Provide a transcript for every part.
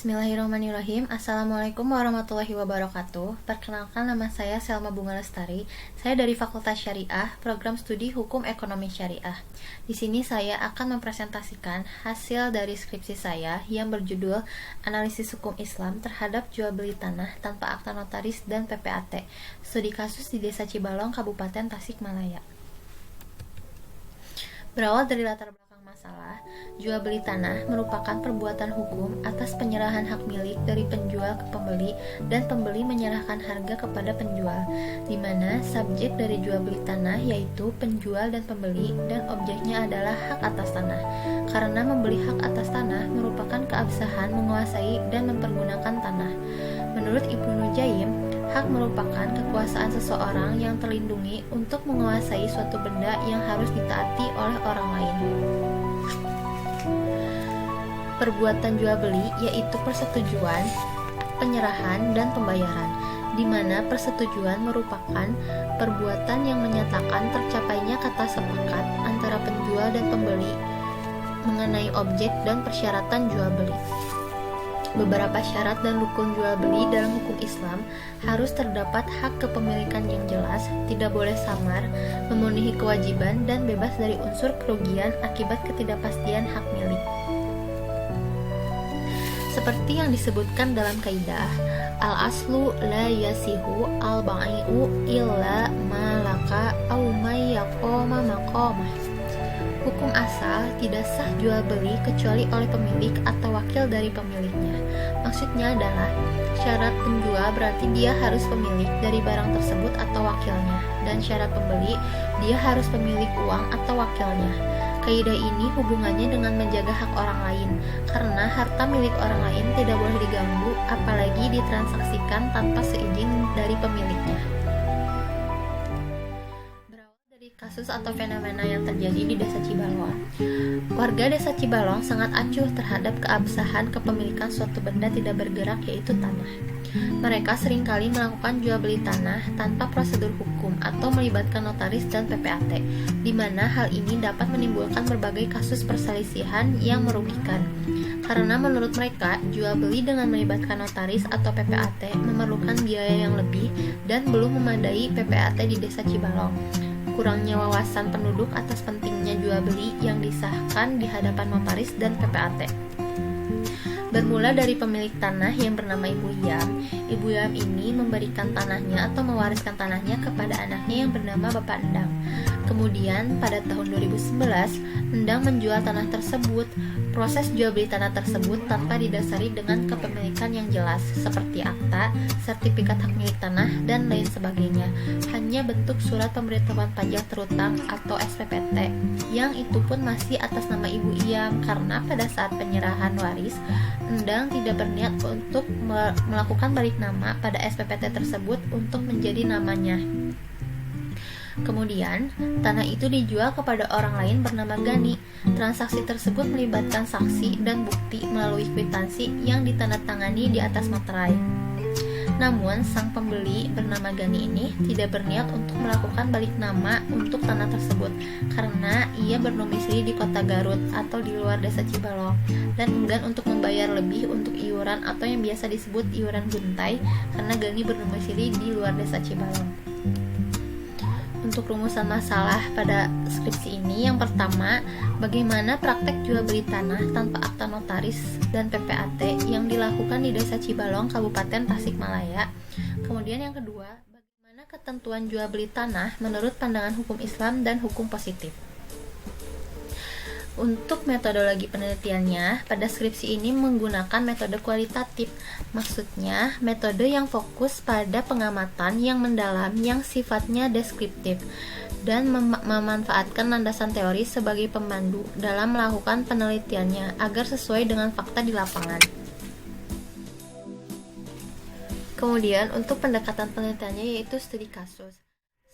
Bismillahirrahmanirrahim. Assalamualaikum warahmatullahi wabarakatuh. Perkenalkan, nama saya Selma Bunga Lestari. Saya dari Fakultas Syariah, Program Studi Hukum Ekonomi Syariah. Di sini saya akan mempresentasikan hasil dari skripsi saya yang berjudul Analisis Hukum Islam terhadap Jual Beli Tanah Tanpa Akta Notaris dan PPAT. Studi kasus di Desa Cibalong, Kabupaten Tasikmalaya. Berawal dari latar belakang masalah, jual beli tanah merupakan perbuatan hukum atas penyerahan hak milik dari penjual ke pembeli dan pembeli menyerahkan harga kepada penjual, di mana subjek dari jual beli tanah yaitu penjual dan pembeli dan objeknya adalah hak atas tanah. Karena membeli hak atas tanah merupakan keabsahan menguasai dan mempergunakan tanah. Menurut Ibnu Nujaim, hak merupakan kekuasaan seseorang yang terlindungi untuk menguasai suatu benda yang harus ditaati oleh orang lain. Perbuatan jual beli yaitu persetujuan, penyerahan, dan pembayaran, di mana persetujuan merupakan perbuatan yang menyatakan tercapainya kata sepakat antara penjual dan pembeli mengenai objek dan persyaratan jual beli. Beberapa syarat dan rukun jual beli dalam hukum Islam harus terdapat hak kepemilikan yang jelas, tidak boleh samar, memenuhi kewajiban, dan bebas dari unsur kerugian akibat ketidakpastian hak milik. Seperti yang disebutkan dalam kaidah, al-aslu la yasihu al-bai'u illa malaka au mayyaqama maqamah. Hukum asal tidak sah jual beli kecuali oleh pemilik atau wakil dari pemiliknya. Maksudnya adalah syarat penjual berarti dia harus pemilik dari barang tersebut atau wakilnya, dan syarat pembeli dia harus pemilik uang atau wakilnya. Kaidah ini hubungannya dengan menjaga hak orang lain, karena harta milik orang lain tidak boleh diganggu, apalagi ditransaksikan tanpa seizin dari pemiliknya. Kasus atau fenomena yang terjadi di Desa Cibalong. Warga Desa Cibalong sangat acuh terhadap keabsahan kepemilikan suatu benda tidak bergerak, yaitu tanah. Mereka seringkali melakukan jual beli tanah tanpa prosedur hukum atau melibatkan notaris dan PPAT, di mana hal ini dapat menimbulkan berbagai kasus perselisihan yang merugikan. Karena menurut mereka, jual beli dengan melibatkan notaris atau PPAT memerlukan biaya yang lebih dan belum memadai PPAT di Desa Cibalong. Kurangnya wawasan penduduk atas pentingnya jual beli yang disahkan di hadapan notaris dan PPAT. Bermula dari pemilik tanah yang bernama Ibu Yam. Ibu Yam ini memberikan tanahnya atau mewariskan tanahnya kepada anaknya yang bernama Bapak Endang. Kemudian pada tahun 2011, Endang menjual tanah tersebut. Proses jual beli tanah tersebut tanpa didasari dengan kepemilikan yang jelas seperti akta, sertifikat hak milik tanah, dan lain sebagainya. Hanya bentuk surat pemberitahuan pajak terutang atau SPPT, yang itu pun masih atas nama Ibu Iyam, karena pada saat penyerahan waris, Endang tidak berniat untuk melakukan balik nama pada SPPT tersebut untuk menjadi namanya. Kemudian, tanah itu dijual kepada orang lain bernama Gani. Transaksi tersebut melibatkan saksi dan bukti melalui kwitansi yang ditandatangani di atas materai. Namun, sang pembeli bernama Gani ini tidak berniat untuk melakukan balik nama untuk tanah tersebut karena ia berdomisili di kota Garut atau di luar Desa Cibalong dan enggan untuk membayar lebih untuk iuran atau yang biasa disebut iuran guntai karena Gani berdomisili di luar Desa Cibalong. Untuk rumusan masalah pada skripsi ini, yang pertama, bagaimana praktek jual beli tanah tanpa akta notaris dan PPAT yang dilakukan di Desa Cibalong, Kabupaten Tasikmalaya. Kemudian yang kedua, bagaimana ketentuan jual beli tanah menurut pandangan hukum Islam dan hukum positif. Untuk metodologi penelitiannya, pada skripsi ini menggunakan metode kualitatif. Maksudnya, metode yang fokus pada pengamatan yang mendalam yang sifatnya deskriptif dan memanfaatkan landasan teori sebagai pemandu dalam melakukan penelitiannya agar sesuai dengan fakta di lapangan. Kemudian, untuk pendekatan penelitiannya yaitu studi kasus.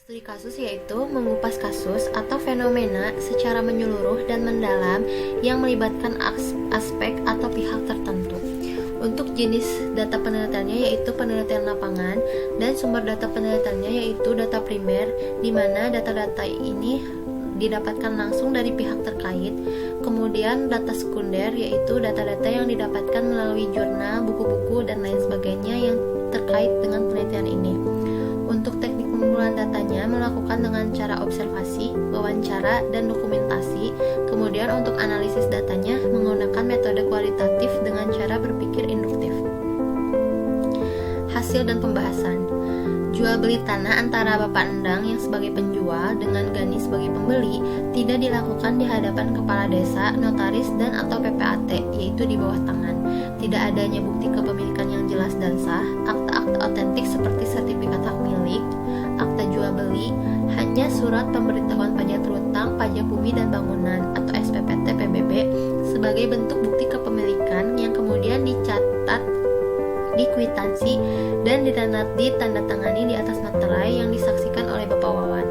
Studi kasus yaitu mengupas kasus atau fenomena secara menyeluruh dan mendalam yang melibatkan aspek atau pihak tertentu. Untuk jenis data penelitiannya yaitu penelitian lapangan, dan sumber data penelitiannya yaitu data primer, di mana data-data ini didapatkan langsung dari pihak terkait. Kemudian data sekunder yaitu data-data yang didapatkan melalui jurnal, buku-buku, dan lain sebagainya yang terkait dengan penelitian ini. Untuk teknik pengumpulan datanya melakukan dengan cara observasi, wawancara, dan dokumentasi. Kemudian untuk analisis datanya menggunakan metode kualitatif dengan cara berpikir induktif. Hasil dan pembahasan. Jual beli tanah antara Bapak Endang yang sebagai penjual dengan Gani sebagai pembeli tidak dilakukan di hadapan kepala desa, notaris, dan atau PPAT, yaitu di bawah tangan. Tidak adanya bukti kepemilikan yang jelas dan sah, akta-akta otentik seperti sertifikat hak milik, akta jual beli, hanya surat pemberitahuan pajak terutang, pajak bumi dan bangunan atau SPPT PBB sebagai bentuk bukti kepemilikan yang kemudian dicatat di kwitansi dan ditandatangani di atas materai yang disaksikan oleh Bapak Wawan.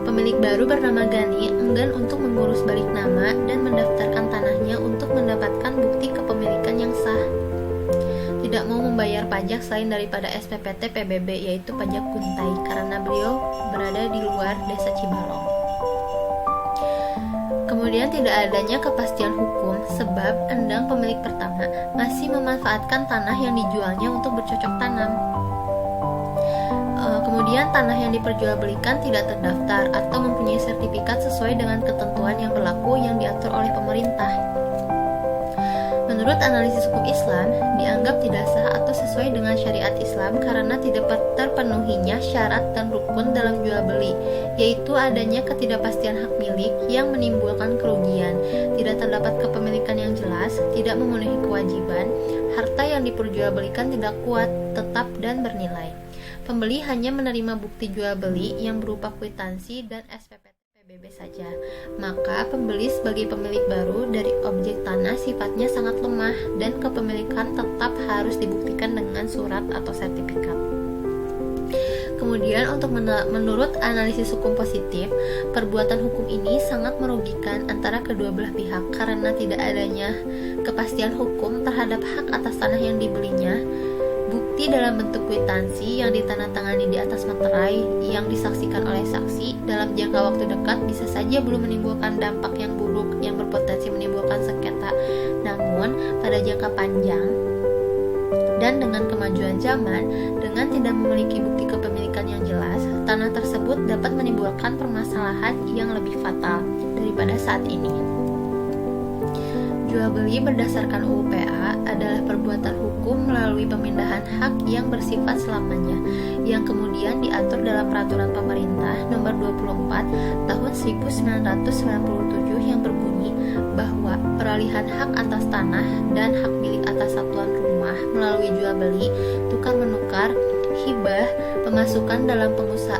Pemilik baru bernama Gani enggan untuk mengurus balik nama dan mendaftarkan tanahnya untuk mendapatkan bukti kepemilikan yang sah. Tidak mau membayar pajak selain daripada SPPT PBB yaitu pajak kuntai karena beliau berada di luar desa Cibalong. Kemudian tidak adanya kepastian hukum sebab Endang pemilik pertama masih memanfaatkan tanah yang dijualnya untuk bercocok tanam. Kemudian tanah yang diperjualbelikan tidak terdaftar atau mempunyai sertifikat sesuai dengan ketentuan yang berlaku yang diatur oleh pemerintah. Menurut analisis hukum Islam, dianggap tidak sah atau sesuai dengan syariat Islam karena tidak terpenuhinya syarat dan rukun dalam jual beli, yaitu adanya ketidakpastian hak milik yang menimbulkan kerugian, tidak terdapat kepemilikan yang jelas, tidak memenuhi kewajiban, harta yang diperjualbelikan tidak kuat, tetap, dan bernilai. Pembeli hanya menerima bukti jual beli yang berupa kwitansi dan SPPT PBB saja. Maka pembeli sebagai pemilik baru dari objek tanah sifatnya sangat lemah dan kepemilikan tetap harus dibuktikan dengan surat atau sertifikat. Kemudian untuk menurut analisis hukum positif, perbuatan hukum ini sangat merugikan antara kedua belah pihak karena tidak adanya kepastian hukum terhadap hak atas tanah yang dibelinya. Bukti dalam bentuk kwitansi yang ditandatangani di atas materai yang disaksikan oleh saksi dalam jangka waktu dekat bisa saja belum menimbulkan dampak yang buruk yang berpotensi menimbulkan sengketa. Namun pada jangka panjang dan dengan kemajuan zaman, dengan tidak memiliki bukti kepemilikan yang jelas, tanah tersebut dapat menimbulkan permasalahan yang lebih fatal daripada saat ini. Jual beli berdasarkan UU PA adalah perbuatan hukum melalui pemindahan hak yang bersifat selamanya, yang kemudian diatur dalam Peraturan Pemerintah Nomor 24 Tahun 1997 yang berbunyi bahwa peralihan hak atas tanah dan hak milik atas satuan rumah melalui jual beli, tukar menukar, hibah, pemasukan dalam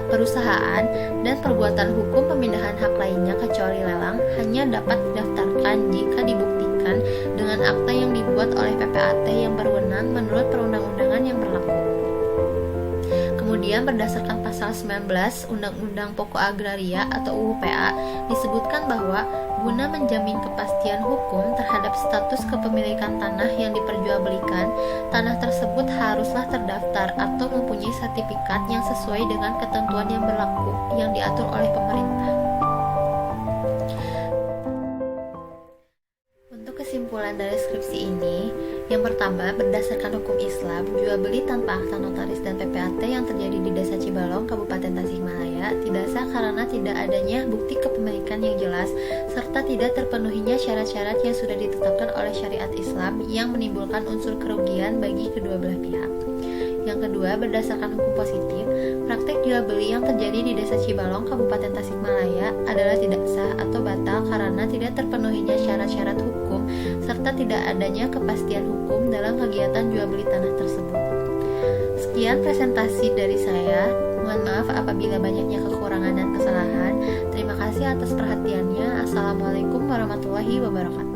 perusahaan, dan perbuatan hukum pemindahan hak lainnya kecuali lelang hanya dapat didaftarkan jika dibuktikan dengan akta yang dibuat oleh PPAT yang berwenang menurut perundang-undangan yang berlaku. Kemudian berdasarkan pasal 19 Undang-Undang Pokok Agraria atau UU PA disebutkan bahwa guna menjamin kepastian hukum terhadap status kepemilikan tanah yang diperjualbelikan, tanah tersebut haruslah terdaftar atau mempunyai sertifikat yang sesuai dengan ketentuan yang berlaku yang diatur oleh pemerintah. Kesimpulan dari skripsi ini, yang pertama, berdasarkan hukum Islam, jual beli tanpa akta notaris dan PPAT yang terjadi di Desa Cibalong, Kabupaten Tasikmalaya tidak sah karena tidak adanya bukti kepemilikan yang jelas serta tidak terpenuhinya syarat-syarat yang sudah ditetapkan oleh syariat Islam yang menimbulkan unsur kerugian bagi kedua belah pihak. Yang kedua, berdasarkan hukum positif, praktek jual beli yang terjadi di Desa Cibalong, Kabupaten Tasikmalaya adalah tidak sah atau batal karena tidak terpenuhinya syarat-syarat hukum serta tidak adanya kepastian hukum dalam kegiatan jual beli tanah tersebut. Sekian presentasi dari saya. Mohon maaf apabila banyaknya kekurangan dan kesalahan. Terima kasih atas perhatiannya. Assalamualaikum warahmatullahi wabarakatuh.